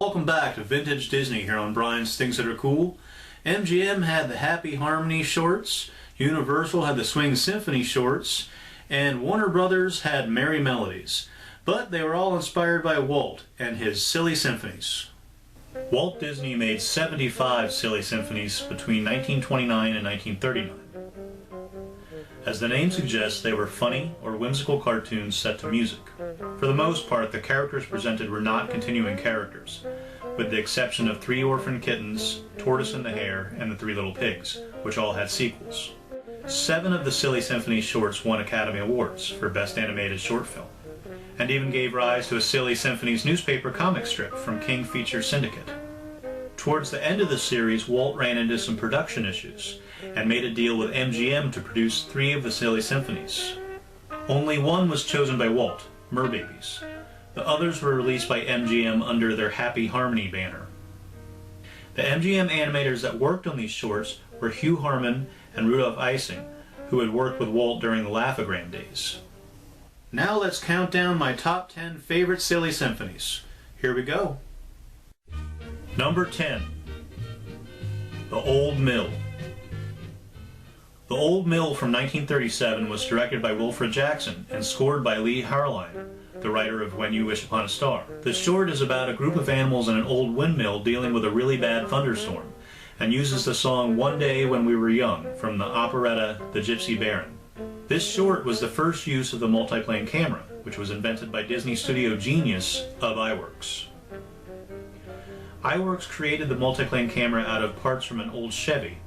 welcome back to Vintage Disney here on Brian's Things That Are Cool. MGM had the Happy Harmony shorts, Universal had the Swing Symphony shorts, and Warner Brothers had Merry Melodies. But they were all inspired by Walt and his Silly Symphonies. Walt Disney made 75 Silly Symphonies between 1929 and 1939. As the name suggests, they were funny or whimsical cartoons set to music. For the most part, the characters presented were not continuing characters, with the exception of 3 Orphan Kittens, Tortoise and the Hare, and the 3 Little Pigs, which all had sequels. 7 of the Silly Symphony shorts won Academy Awards for Best Animated Short Film, and even gave rise to a Silly Symphonies newspaper comic strip from King Feature Syndicate. Towards the end of the series, Walt ran into some production issues and made a deal with MGM to produce 3 of the Silly Symphonies. Only one was chosen by Walt, Merbabies. The others were released by MGM under their Happy Harmony banner. The MGM animators that worked on these shorts were Hugh Harman and Rudolph Ising, who had worked with Walt during the Laugh-O-Gram days. Now let's count down my top 10 favorite Silly Symphonies. Here we go. Number 10. The Old Mill. The Old Mill from 1937 was directed by Wilfred Jackson and scored by Lee Harline, the writer of When You Wish Upon a Star. The short is about a group of animals in an old windmill dealing with a really bad thunderstorm, and uses the song One Day When We Were Young from the operetta The Gypsy Baron. This short was the first use of the multiplane camera, which was invented by Disney studio genius of iWorks. iWorks created the multiplane camera out of parts from an old Chevy,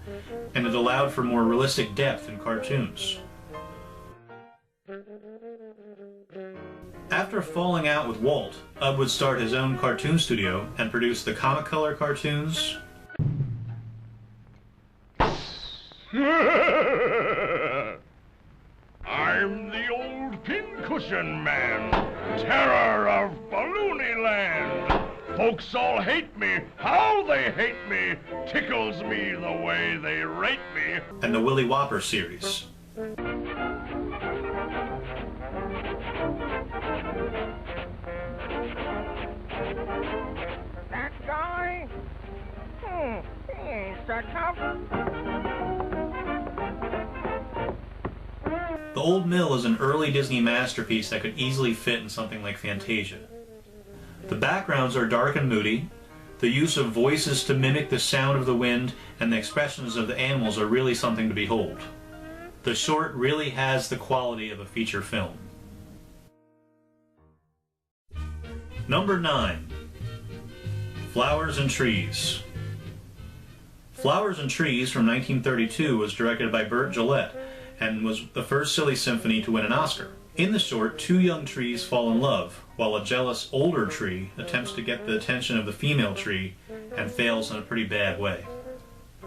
and it allowed for more realistic depth in cartoons. After falling out with Walt, Ub would start his own cartoon studio and produce the Comicolor cartoons, I'm the old pincushion man, terror of Balloony Land. Folks all hate me, how they hate me, tickles me the way they rate me. And the Willy Whopper series. That guy? He's so tough. The Old Mill is an early Disney masterpiece that could easily fit in something like Fantasia. The backgrounds are dark and moody, the use of voices to mimic the sound of the wind, and the expressions of the animals are really something to behold. The short really has the quality of a feature film. Number 9. Flowers and Trees. Flowers and Trees from 1932 was directed by Burt Gillette and was the first Silly Symphony to win an Oscar. In the short, 2 young trees fall in love, while a jealous older tree attempts to get the attention of the female tree and fails in a pretty bad way.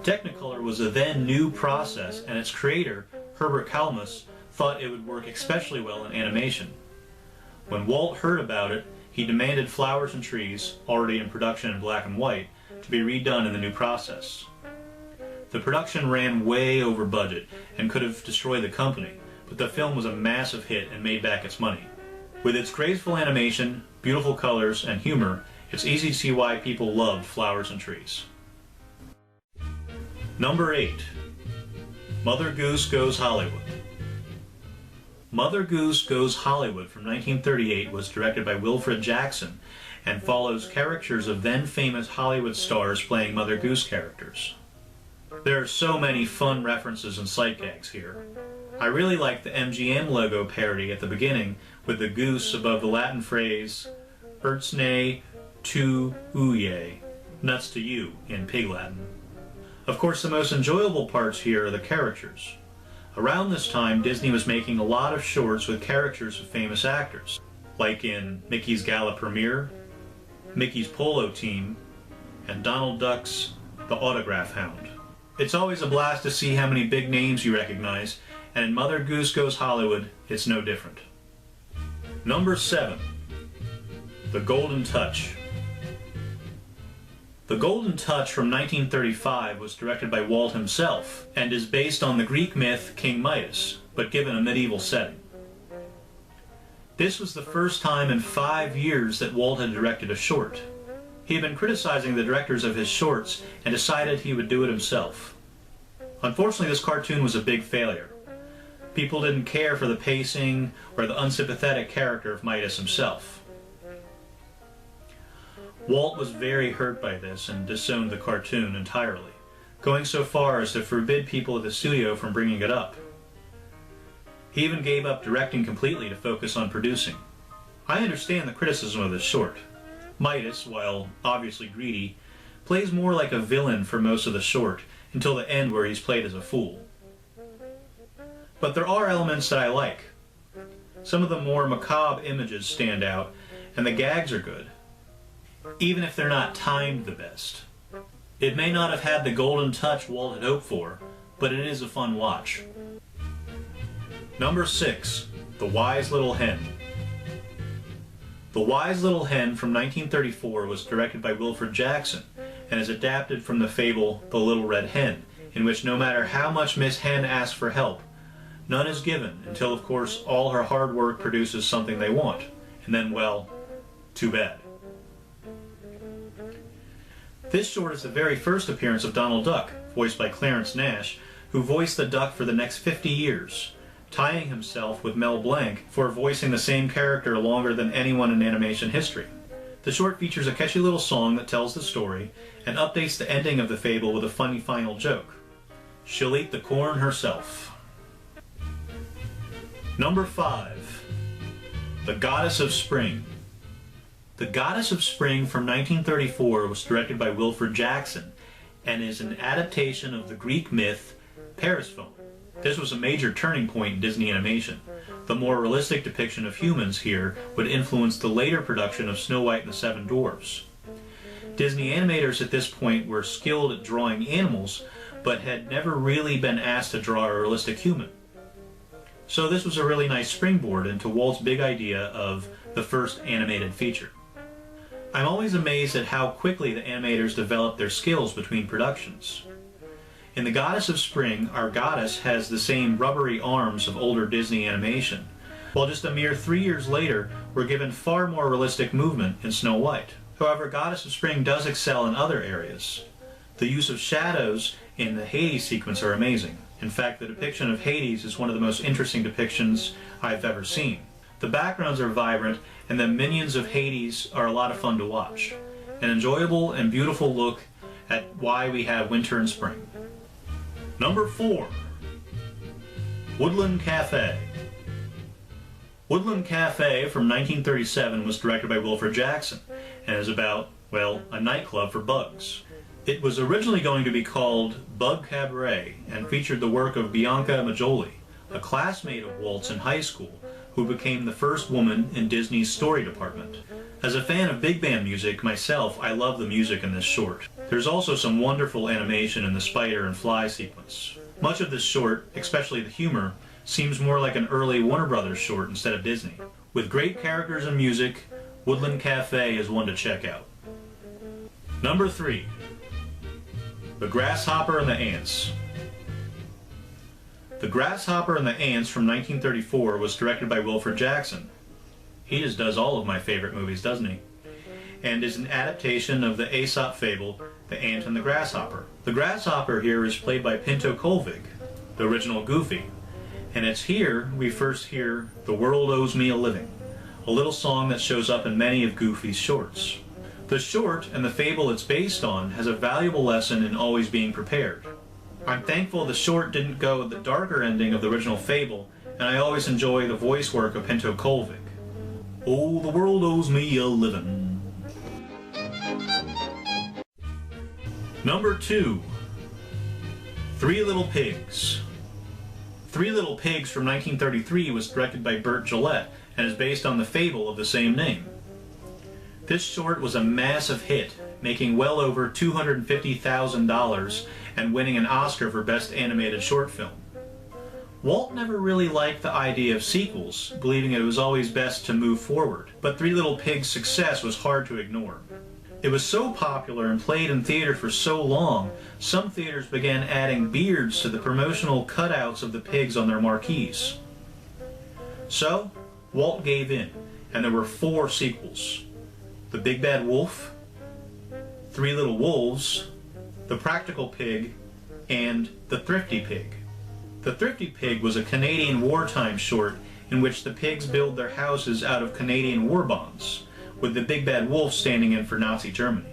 Technicolor was a then new process, and its creator, Herbert Kalmus, thought it would work especially well in animation. When Walt heard about it, he demanded Flowers and Trees, already in production in black and white, to be redone in the new process. The production ran way over budget and could have destroyed the company, but the film was a massive hit and made back its money. With its graceful animation, beautiful colors, and humor, it's easy to see why people loved Flowers and Trees. Number 8. Mother Goose Goes Hollywood. Mother Goose Goes Hollywood from 1938 was directed by Wilfred Jackson and follows caricatures of then-famous Hollywood stars playing Mother Goose characters. There are so many fun references and sight gags here. I really like the MGM logo parody at the beginning with the goose above the Latin phrase Ertsne tu uye, nuts to you in Pig Latin. Of course, the most enjoyable parts here are the characters. Around this time, Disney was making a lot of shorts with characters of famous actors, like in Mickey's Gala Premiere, Mickey's Polo Team, and Donald Duck's The Autograph Hound. It's always a blast to see how many big names you recognize, and in Mother Goose Goes Hollywood, it's no different. Number 7. The Golden Touch. The Golden Touch from 1935 was directed by Walt himself, and is based on the Greek myth King Midas, but given a medieval setting. This was the first time in 5 years that Walt had directed a short. He had been criticizing the directors of his shorts and decided he would do it himself. Unfortunately, this cartoon was a big failure. People didn't care for the pacing or the unsympathetic character of Midas himself. Walt was very hurt by this and disowned the cartoon entirely, going so far as to forbid people at the studio from bringing it up. He even gave up directing completely to focus on producing. I understand the criticism of this short. Midas, while obviously greedy, plays more like a villain for most of the short, until the end where he's played as a fool. But there are elements that I like. Some of the more macabre images stand out, and the gags are good, even if they're not timed the best. It may not have had the golden touch Walt had hoped for, but it is a fun watch. Number 6. The Wise Little Hen. The Wise Little Hen from 1934 was directed by Wilfred Jackson and is adapted from the fable The Little Red Hen, in which no matter how much Miss Hen asks for help, none is given until, of course, all her hard work produces something they want, and then, well, too bad. This short is the very first appearance of Donald Duck, voiced by Clarence Nash, who voiced the Duck for the next 50 years. Tying himself with Mel Blanc for voicing the same character longer than anyone in animation history. The short features a catchy little song that tells the story and updates the ending of the fable with a funny final joke. She'll eat the corn herself. Number 5. The Goddess of Spring. The Goddess of Spring from 1934 was directed by Wilfred Jackson and is an adaptation of the Greek myth Persephone. This was a major turning point in Disney animation. The more realistic depiction of humans here would influence the later production of Snow White and the Seven Dwarfs. Disney animators at this point were skilled at drawing animals, but had never really been asked to draw a realistic human. So this was a really nice springboard into Walt's big idea of the first animated feature. I'm always amazed at how quickly the animators develop their skills between productions. In The Goddess of Spring, our goddess has the same rubbery arms of older Disney animation, while just a mere 3 years later, we're given far more realistic movement in Snow White. However, Goddess of Spring does excel in other areas. The use of shadows in the Hades sequence are amazing. In fact, the depiction of Hades is one of the most interesting depictions I've ever seen. The backgrounds are vibrant, and the minions of Hades are a lot of fun to watch. An enjoyable and beautiful look at why we have winter and spring. Number 4. Woodland Cafe. Woodland Cafe from 1937 was directed by Wilfred Jackson and is about, well, a nightclub for bugs. It was originally going to be called Bug Cabaret and featured the work of Bianca Majoli, a classmate of Walt's in high school who became the first woman in Disney's story department. As a fan of big band music myself, I love the music in this short. There's also some wonderful animation in the spider and fly sequence. Much of this short, especially the humor, seems more like an early Warner Brothers short instead of Disney. With great characters and music, Woodland Cafe is one to check out. Number 3. The Grasshopper and the Ants. The Grasshopper and the Ants from 1934 was directed by Wilfred Jackson. He just does all of my favorite movies, doesn't he? And is an adaptation of the Aesop fable, The Ant and the Grasshopper. The Grasshopper here is played by Pinto Colvig, the original Goofy. And it's here we first hear The World Owes Me a Living, a little song that shows up in many of Goofy's shorts. The short and the fable it's based on has a valuable lesson in always being prepared. I'm thankful the short didn't go with the darker ending of the original fable, and I always enjoy the voice work of Pinto Colvig. Oh, the world owes me a living. Number 2. Three Little Pigs. Three Little Pigs from 1933 was directed by Burt Gillette and is based on the fable of the same name. This short was a massive hit, making well over $250,000 and winning an Oscar for Best Animated Short Film. Walt never really liked the idea of sequels, believing it was always best to move forward, but Three Little Pigs' success was hard to ignore. It was so popular and played in theater for so long, some theaters began adding beards to the promotional cutouts of the pigs on their marquees. So, Walt gave in, and there were 4 sequels. The Big Bad Wolf, Three Little Wolves, The Practical Pig, and The Thrifty Pig. The Thrifty Pig was a Canadian wartime short in which the pigs build their houses out of Canadian war bonds, with the big bad wolf standing in for Nazi Germany.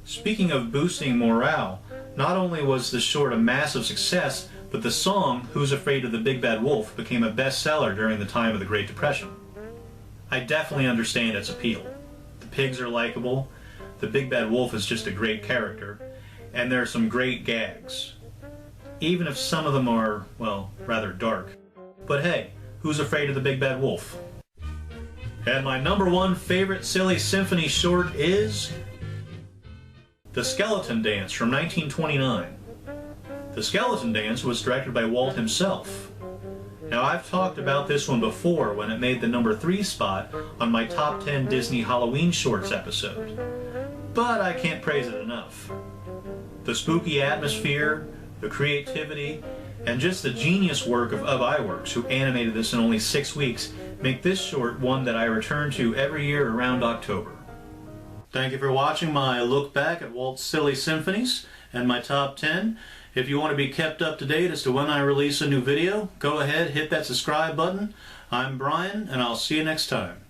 Speaking of boosting morale, not only was the short a massive success, but the song Who's Afraid of the Big Bad Wolf became a bestseller during the time of the Great Depression. I definitely understand its appeal. The pigs are likable, the Big Bad Wolf is just a great character, and there are some great gags. Even if some of them are, well, rather dark. But hey, who's afraid of the Big Bad Wolf? And my number one favorite silly symphony short is The Skeleton Dance from 1929. The Skeleton Dance was directed by Walt himself. Now I've talked about this one before when it made the number 3 spot on my top 10 Disney Halloween shorts episode, but I can't praise it enough. The spooky atmosphere, the creativity, and just the genius work of Iwerks, who animated this in only 6 weeks, make this short one that I return to every year around October. Thank you for watching my look back at Walt's Silly Symphonies and my top 10. If you want to be kept up to date as to when I release a new video, go ahead, hit that subscribe button. I'm Brian, and I'll see you next time.